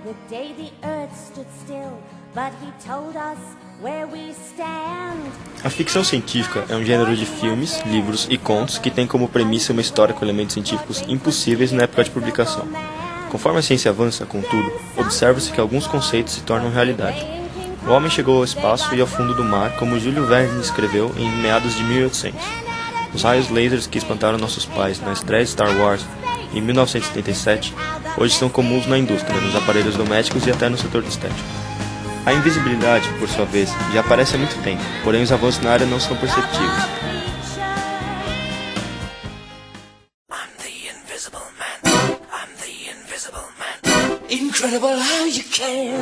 the day the earth stood still, but he told us where we stand. A ficção científica é um gênero de filmes, livros e contos que tem como premissa uma história com elementos científicos impossíveis na época de publicação. Conforme a ciência avança, contudo, observa-se que alguns conceitos se tornam realidade. O homem chegou ao espaço e ao fundo do mar, como Júlio Verne escreveu em meados de 1800. Os raios lasers que espantaram nossos pais na estreia de Star Wars em 1977, hoje são comuns na indústria, nos aparelhos domésticos e até no setor de estética. A invisibilidade, por sua vez, já aparece há muito tempo, porém os avanços na área não são perceptíveis. Incredible how you can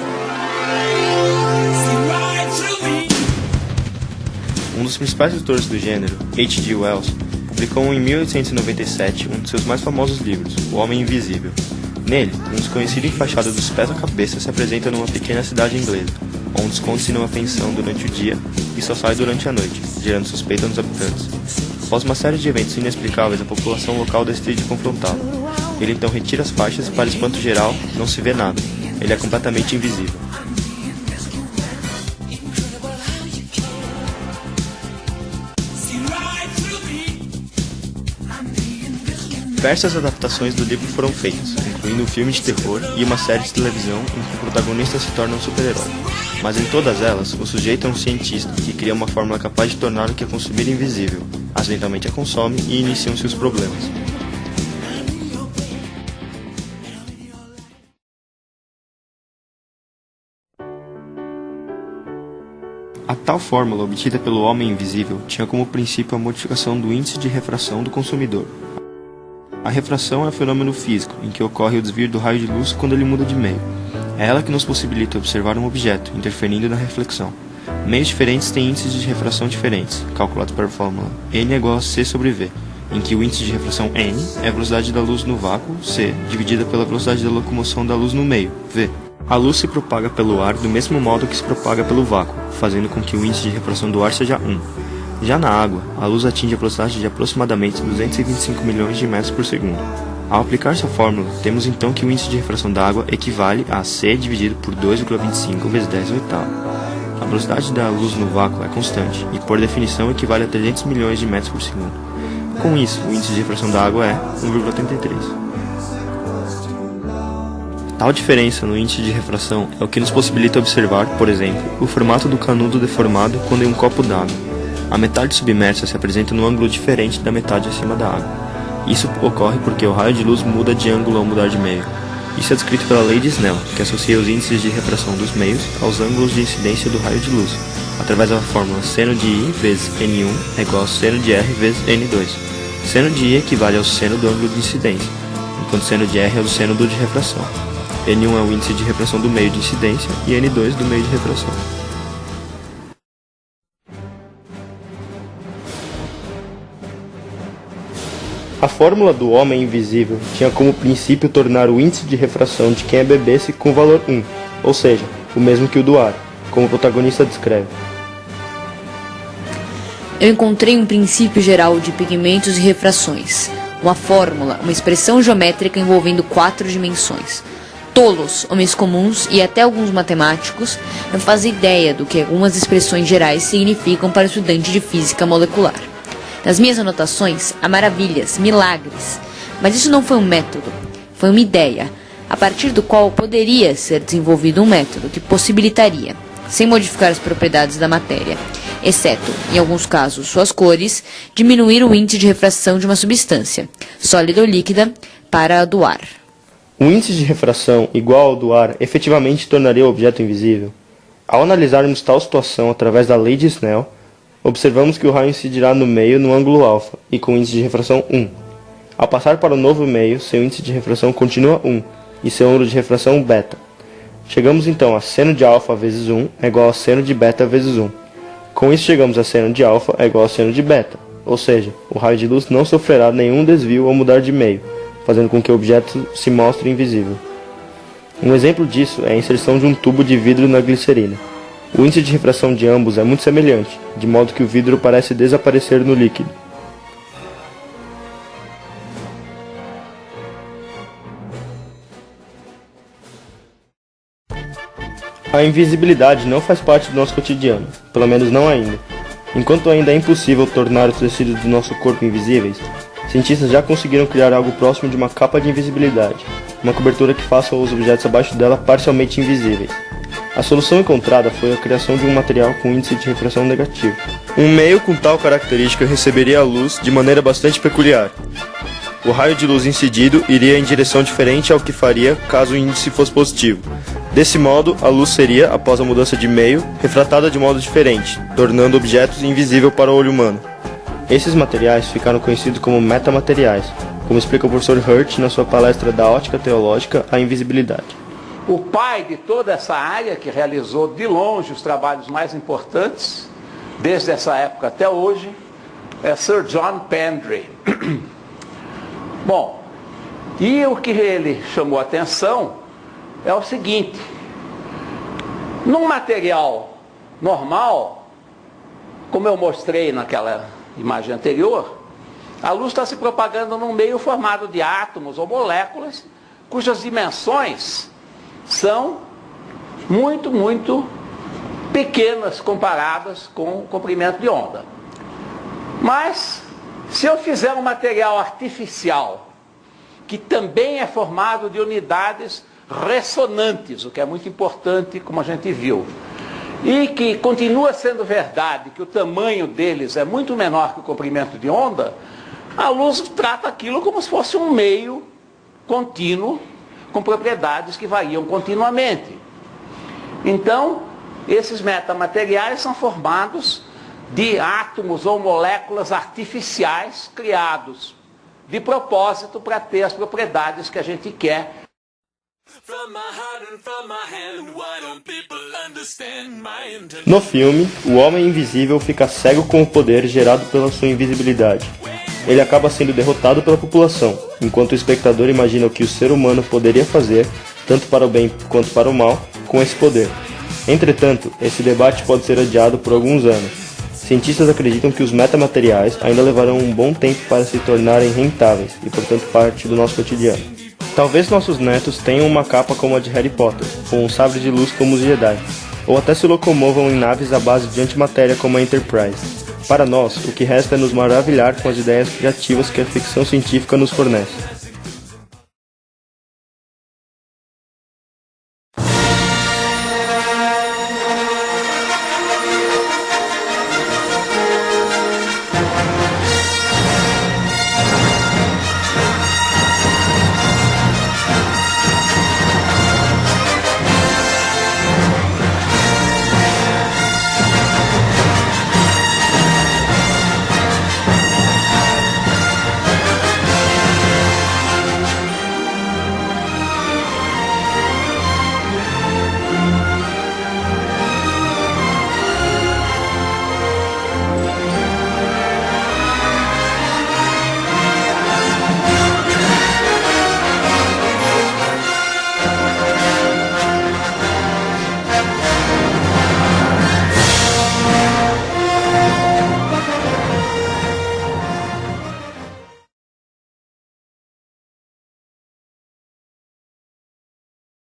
see right through me. Um dos principais autores do gênero, H.G. Wells, publicou em 1897 um de seus mais famosos livros, O Homem Invisível. Nele, um desconhecido enfaixado dos pés à cabeça se apresenta numa pequena cidade inglesa, onde esconde-se numa pensão durante o dia e só sai durante a noite, gerando suspeita nos habitantes. Após uma série de eventos inexplicáveis, a população local decide confrontá-lo. Ele então retira as faixas e, para espanto geral, não se vê nada. Ele é completamente invisível. Diversas adaptações do livro foram feitas, incluindo um filme de terror e uma série de televisão em que o protagonista se torna um super-herói. Mas em todas elas, o sujeito é um cientista que cria uma fórmula capaz de tornar o que é consumido invisível, acidentalmente a consome e iniciam-se os problemas. A tal fórmula obtida pelo homem invisível tinha como princípio a modificação do índice de refração do consumidor. A refração é um fenômeno físico, em que ocorre o desvio do raio de luz quando ele muda de meio. É ela que nos possibilita observar um objeto, interferindo na reflexão. Meios diferentes têm índices de refração diferentes, calculados pela fórmula N é igual a C sobre V, em que o índice de refração N é a velocidade da luz no vácuo, C, dividida pela velocidade da locomoção da luz no meio, V. A luz se propaga pelo ar do mesmo modo que se propaga pelo vácuo, fazendo com que o índice de refração do ar seja 1. Já na água, a luz atinge a velocidade de aproximadamente 225 milhões de metros por segundo. Ao aplicar essa fórmula, temos então que o índice de refração da água equivale a C dividido por 2,25 vezes 10 oitavo. A velocidade da luz no vácuo é constante e, por definição, equivale a 300 milhões de metros por segundo. Com isso, o índice de refração da água é 1,33. Tal diferença no índice de refração é o que nos possibilita observar, por exemplo, o formato do canudo deformado quando em um copo d'água. A metade submersa se apresenta num ângulo diferente da metade acima da água. Isso ocorre porque o raio de luz muda de ângulo ao mudar de meio. Isso é descrito pela lei de Snell, que associa os índices de refração dos meios aos ângulos de incidência do raio de luz, através da fórmula seno de I vezes N1 é igual a seno de R vezes N2. Seno de I equivale ao seno do ângulo de incidência, enquanto seno de R é o seno do de refração. N1 é o índice de refração do meio de incidência e N2 do meio de refração. A fórmula do homem invisível tinha como princípio tornar o índice de refração de quem bebesse com valor 1, ou seja, o mesmo que o do ar, como o protagonista descreve. Eu encontrei um princípio geral de pigmentos e refrações, uma fórmula, uma expressão geométrica envolvendo 4 dimensões. Tolos, homens comuns e até alguns matemáticos não fazem ideia do que algumas expressões gerais significam para o estudante de física molecular. Nas minhas anotações, há maravilhas, milagres, mas isso não foi um método, foi uma ideia, a partir do qual poderia ser desenvolvido um método que possibilitaria, sem modificar as propriedades da matéria, exceto, em alguns casos, suas cores, diminuir o índice de refração de uma substância, sólida ou líquida, para a do ar. O índice de refração igual ao do ar efetivamente tornaria o objeto invisível. Ao analisarmos tal situação através da lei de Snell, observamos que o raio incidirá no meio no ângulo alfa e com índice de refração 1. Ao passar para o novo meio, seu índice de refração continua 1 e seu ângulo de refração beta. Chegamos então a seno de alfa vezes 1 é igual a seno de beta vezes 1. Com isso chegamos a seno de alfa é igual a seno de beta, ou seja, o raio de luz não sofrerá nenhum desvio ao mudar de meio, fazendo com que o objeto se mostre invisível. Um exemplo disso é a inserção de um tubo de vidro na glicerina. O índice de refração de ambos é muito semelhante, de modo que o vidro parece desaparecer no líquido. A invisibilidade não faz parte do nosso cotidiano, pelo menos não ainda. Enquanto ainda é impossível tornar os tecidos do nosso corpo invisíveis, cientistas já conseguiram criar algo próximo de uma capa de invisibilidade, uma cobertura que faça os objetos abaixo dela parcialmente invisíveis. A solução encontrada foi a criação de um material com índice de refração negativo. Um meio com tal característica receberia a luz de maneira bastante peculiar. O raio de luz incidido iria em direção diferente ao que faria caso o índice fosse positivo. Desse modo, a luz seria, após a mudança de meio, refratada de modo diferente, tornando objetos invisíveis para o olho humano. Esses materiais ficaram conhecidos como metamateriais, como explica o professor Hurt na sua palestra da Ótica Teológica, a Invisibilidade. O pai de toda essa área, que realizou de longe os trabalhos mais importantes, desde essa época até hoje, é Sir John Pendry. Bom, e o que ele chamou a atenção é o seguinte: num material normal, como eu mostrei naquela imagem anterior, a luz está se propagando num meio formado de átomos ou moléculas cujas dimensões são muito, muito pequenas comparadas com o comprimento de onda. Mas, se eu fizer um material artificial, que também é formado de unidades ressonantes, o que é muito importante, como a gente viu, e que continua sendo verdade que o tamanho deles é muito menor que o comprimento de onda, a luz trata aquilo como se fosse um meio contínuo, com propriedades que variam continuamente. Então, esses metamateriais são formados de átomos ou moléculas artificiais criados de propósito para ter as propriedades que a gente quer. No filme, o homem invisível fica cego com o poder gerado pela sua invisibilidade. Ele acaba sendo derrotado pela população, enquanto o espectador imagina o que o ser humano poderia fazer, tanto para o bem quanto para o mal, com esse poder. Entretanto, esse debate pode ser adiado por alguns anos. Cientistas acreditam que os metamateriais ainda levarão um bom tempo para se tornarem rentáveis e, portanto, parte do nosso cotidiano. Talvez nossos netos tenham uma capa como a de Harry Potter, ou um sabre de luz como os Jedi, ou até se locomovam em naves à base de antimatéria como a Enterprise. Para nós, o que resta é nos maravilhar com as ideias criativas que a ficção científica nos fornece.